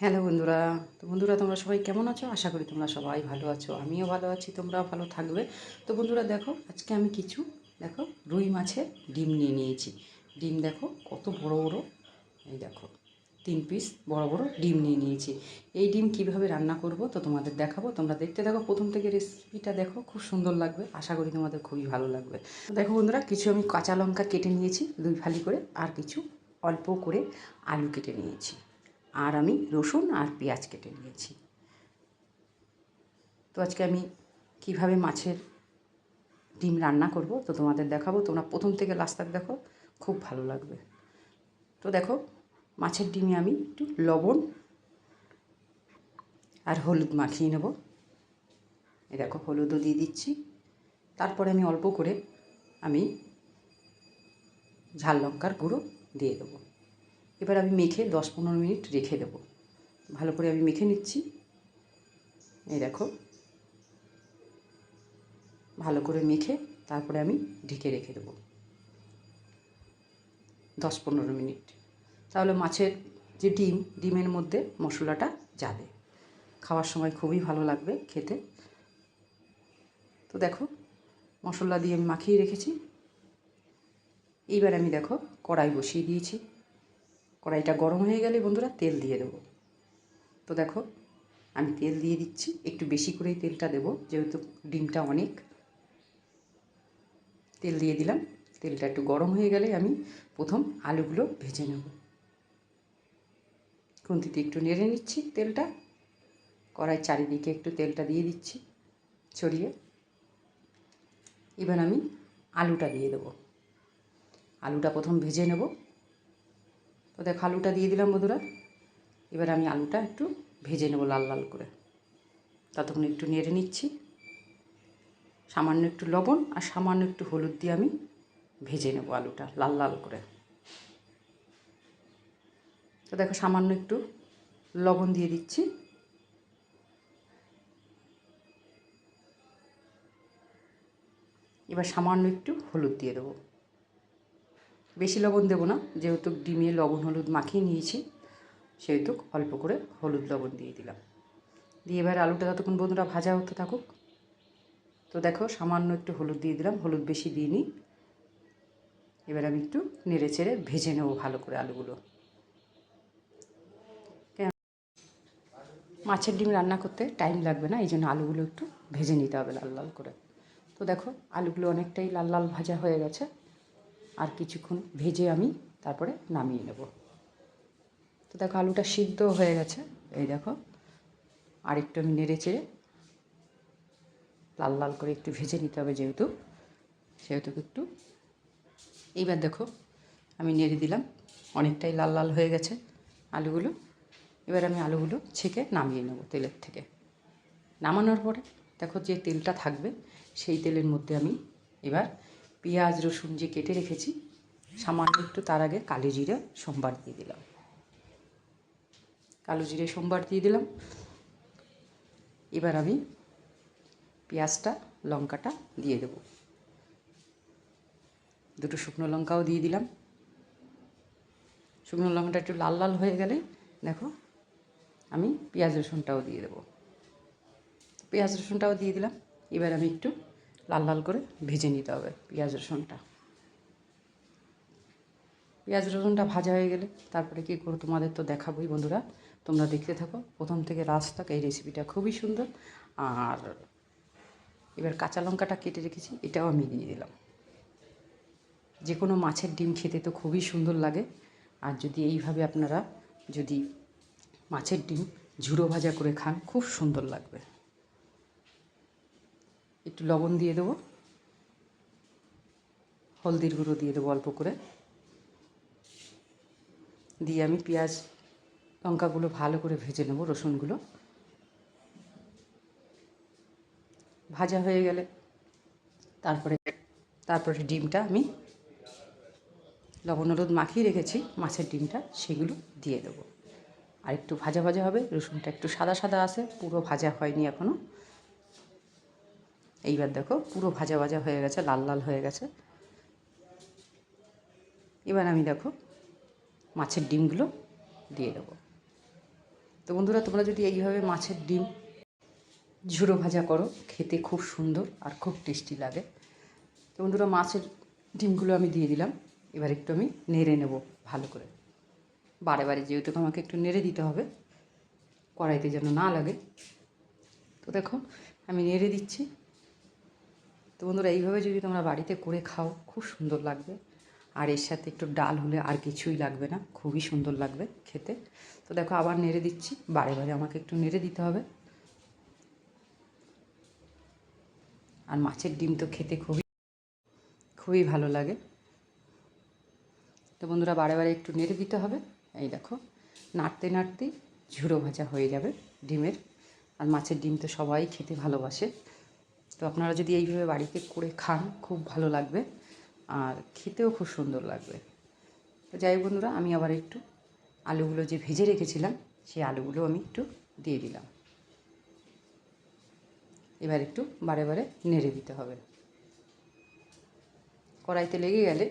Hello বন্ধুরা। তো বন্ধুরা, তোমরা সবাই কেমন আছো? আশা করি তোমরা সবাই ভালো আছো, আমিও ভালো আছি, তোমরাও ভালো থাকবে। তো বন্ধুরা দেখো, আজকে আমি কিছু দেখো রুই মাছের ডিম নিয়ে নিয়েছি। ডিম দেখো কত বড় বড়, এই দেখো 3 পিস বড় বড় ডিম নিয়ে নিয়েছি। এই ডিম কিভাবে রান্না করব তো তোমাদের দেখাবো, তোমরা দেখতে দেখো, প্রথম থেকে রেসিপিটা দেখো, খুব সুন্দর লাগবে, আশা করি তোমাদের খুবই ভালো লাগবে। দেখো বন্ধুরা, কিছু আমি কাঁচা লঙ্কা কেটে নিয়েছি 2 ফালি করে, আর কিছু অল্প করে আলু কেটে নিয়েছি, আর আমি রসুন আর পেঁয়াজ কেটে নিয়েছি। তো আজকে আমি কিভাবে মাছের ডিম রান্না করব তো তোমাদের দেখাবো, তোমরা প্রথম থেকে লাস্ট তক দেখো, খুব ভালো লাগবে। তো দেখো, মাছের ডিমে আমি একটু লবণ আর হলুদ মাখিয়ে নেব। এই দেখো হলুদও দিয়ে দিচ্ছি, তারপরে আমি অল্প করে আমি ঝাল লঙ্কার গুঁড়ো দিয়ে দেবো। এবার আমি মেখে 10-15 মিনিট রেখে দেবো। ভালো করে আমি মেখে নিচ্ছি। এই দেখো ভালো করে মেখে তারপরে আমি ঢেকে রেখে দেবো 10-15 মিনিট। তাহলে মাছের যে ডিমের মধ্যে মশলাটা যাবে, খাওয়ার সময় খুবই ভালো লাগবে খেতে। তো দেখো মশলা দিয়ে আমি মাখিয়ে রেখেছি। এইবার আমি দেখো কড়াই বসিয়ে দিয়েছি। কড়াইটা গরম হয়ে গেলে বন্ধুরা তেল দিয়ে দেবো। তো দেখো আমি তেল দিয়ে দিচ্ছি, একটু বেশি করেই তেলটা দেবো, যেহেতু ডিমটা অনেক। তেল দিয়ে দিলাম। তেলটা একটু গরম হয়ে গেলে আমি প্রথম আলুগুলো ভেজে নেব। খুন্তিতে একটু নেড়ে নিচ্ছি তেলটা, কড়াই চারিদিকে একটু তেলটা দিয়ে দিচ্ছি ছড়িয়ে। এবার আমি আলুটা দিয়ে দেবো। আলুটা প্রথম ভেজে নেব। তো দেখো আলুটা দিয়ে দিলাম বন্ধুরা। এবার আমি আলুটা একটু ভেজে নেব লাল লাল করে। ততক্ষণ একটু নেড়ে নিচ্ছি। সামান্য একটু লবণ আর সামান্য একটু হলুদ দিয়ে আমি ভেজে নেব আলুটা লাল লাল করে। তো দেখো সামান্য একটু লবণ দিয়ে দিচ্ছি। এবার সামান্য একটু হলুদ দিয়ে দেবো। বেশি লবণ দেবো না, যেহেতু ডিমে লবণ হলুদ মাখিয়ে নিয়েছি, সেহেতু অল্প করে হলুদ লবণ দিয়ে দিলাম। দিয়ে এবার আলুটা ততক্ষণ বন্ধুরা ভাজা হতে থাকুক। তো দেখো সামান্য একটু হলুদ দিয়ে দিলাম, হলুদ বেশি দিইনি। এবার আমি একটু নেড়ে চেড়ে ভেজে নেবো ভালো করে আলুগুলো। মাছের ডিম রান্না করতে টাইম লাগবে না, এই জন্য আলুগুলো একটু ভেজে নিতে হবে লাল লাল করে। তো দেখো আলুগুলো অনেকটাই লাল লাল ভাজা হয়ে গেছে। আর কিছুক্ষণ ভেজে আমি তারপরে নামিয়ে নেব। তো দেখো আলুটা সিদ্ধ হয়ে গেছে। এই দেখো আরেকটু আমি নেড়ে চেড়ে লাল লাল করে একটু ভেজে নিতে হবে, যেহেতু একটু। এইবার দেখো আমি নেড়ে দিলাম, অনেকটাই লাল লাল হয়ে গেছে আলুগুলো। এবার আমি আলুগুলো ছেঁকে নামিয়ে নেব তেলের থেকে। নামানোর পরে দেখো যে তেলটা থাকবে, সেই তেলের মধ্যে আমি এবার পেঁয়াজ রসুন যে কেটে রেখেছি, সামান্য একটু তার আগে কালো জিরে সম্বার দিয়ে দিলাম। কালো জিরে সম্বার দিয়ে দিলাম। এবার আমি পেঁয়াজটা লঙ্কাটা দিয়ে দেব। দুটো শুকনো লঙ্কাও দিয়ে দিলাম। শুকনো লঙ্কাটা একটু লাল লাল হয়ে গেলে দেখো আমি পেঁয়াজ রসুনটাও দিয়ে দেবো। পেঁয়াজ রসুনটাও দিয়ে দিলাম। এবার আমি একটু লাল লাল করে ভেজে নিতে হবে পেঁয়াজ রসুনটা। পেঁয়াজ রসুনটা ভাজা হয়ে গেলে তারপরে কী করো তোমাদের তো দেখাবোই বন্ধুরা, তোমরা দেখতে থাকো প্রথম থেকে লাস্ট তক। এই রেসিপিটা খুবই সুন্দর। আর এবার কাঁচা লঙ্কাটা কেটে রেখেছি, এটাও আমি দিয়ে দিলাম। যে কোনো মাছের ডিম খেতে তো খুবই সুন্দর লাগে। আর যদি এইভাবে আপনারা যদি মাছের ডিম ঝুড়ো ভাজা করে খান, খুব সুন্দর লাগবে। একটু লবণ দিয়ে দেবো, হলদির গুঁড়ো দিয়ে দেবো অল্প করে। দিয়ে আমি পেঁয়াজ লঙ্কাগুলো ভালো করে ভেজে নেব। রসুনগুলো ভাজা হয়ে গেলে তারপরে ডিমটা আমি লবণ হলুদ মাখিয়ে রেখেছি মাছের ডিমটা, সেগুলো দিয়ে দেবো। আর একটু ভাজা ভাজা হবে, রসুনটা একটু সাদা সাদা আছে, পুরো ভাজা হয়নি এখনও। এইবার দেখো পুরো ভাজা ভাজা হয়ে গেছে, লাল লাল হয়ে গেছে। এবার আমি দেখো মাছের ডিমগুলো দিয়ে দেবো। তো বন্ধুরা তোমরা যদি এইভাবে মাছের ডিম ঝুড়ো ভাজা করো, খেতে খুব সুন্দর আর খুব টেস্টি লাগে। তো বন্ধুরা মাছের ডিমগুলো আমি দিয়ে দিলাম। এবার একটু আমি নেড়ে নেব ভালো করে, বারে বারে যেহেতু আমাকে একটু নেড়ে দিতে হবে কড়াইতে যেন না লাগে। তো দেখো আমি নেড়ে দিচ্ছি। তো বন্ধুরা এইভাবে যদি তোমরা বাড়িতে করে খাও খুব সুন্দর লাগবে, আর এর সাথে একটু ডাল হলে আর কিছুই লাগবে না, খুবই সুন্দর লাগবে খেতে। তো দেখো আবার নেড়ে দিচ্ছি, বারে বারে আমাকে একটু নেড়ে দিতে হবে। আর মাছের ডিম তো খেতে খুবই ভালো লাগে। তো বন্ধুরা বারে বারে একটু নেড়ে দিতে হবে। এই দেখো নাড়তে নাড়তে ঝুড়ো ভাজা হয়ে যাবে ডিমের। আর মাছের ডিম তো সবাই খেতে ভালোবাসে। তো আপনারা যদি এইভাবে বাড়িতে করে খান খুব ভালো লাগবে, আর খেতেও খুব সুন্দর লাগবে। তো যাই হোক বন্ধুরা, আমি আবার একটু আলুগুলো যে ভেজে রেখেছিলাম সেই আলুগুলো আমি একটু দিয়ে দিলাম। এবার একটু বারে বারে নেড়ে দিতে হবে, কড়াইতে লেগে গেলে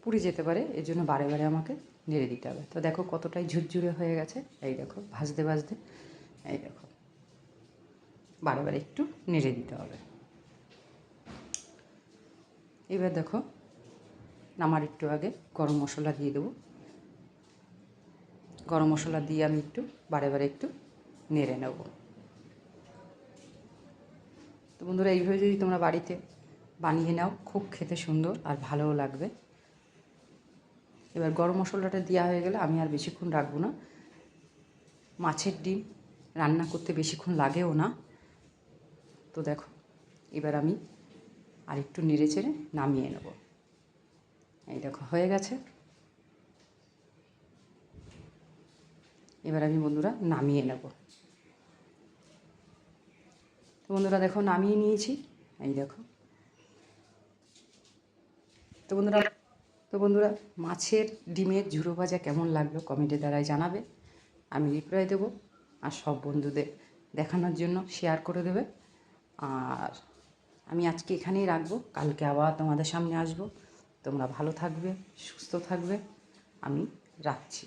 পুড়ে যেতে পারে, এর জন্য বারে বারে আমাকে নেড়ে দিতে হবে। তো দেখো কতটাই ঝুরঝুরে হয়ে গেছে, এই দেখো ভাজতে ভাজতে, এই দেখো বারে বারে একটু নেড়ে দিতে হবে। এবার দেখো নামার একটু আগে গরম মশলা দিয়ে দেবো। গরম মশলা দিয়ে আমি একটু বারে বারে একটু নেড়ে নেব। তো বন্ধুরা এইভাবে যদি তোমরা বাড়িতে বানিয়ে নাও খুব খেতে সুন্দর আর ভালোও লাগবে। এবার গরম মশলাটা দেওয়া হয়ে গেলে আমি আর বেশিক্ষণ রাখবো না। মাছের ডিম রান্না করতে বেশিক্ষণ লাগেও না। তো দেখো এবার আমি আর একটু নেড়ে চেড়ে নামিয়ে নেব। এই দেখো হয়ে গেছে। এবার আমি বন্ধুরা নামিয়ে নেব। তো বন্ধুরা দেখো নামিয়ে নিয়েছি, এই দেখো। তো বন্ধুরা মাছের ডিমের ঝুড়ো ভাজা কেমন লাগলো কমেন্টের দ্বারাই জানাবে, আমি রিপ্লাই দেবো। আর সব বন্ধুদের দেখানোর জন্য শেয়ার করে দেবে। আর আমি আজকে এখানেই রাখবো, কালকে আবার তোমাদের সামনে আসবো। তোমরা ভালো থাকবে, সুস্থ থাকবে। আমি রাখছি।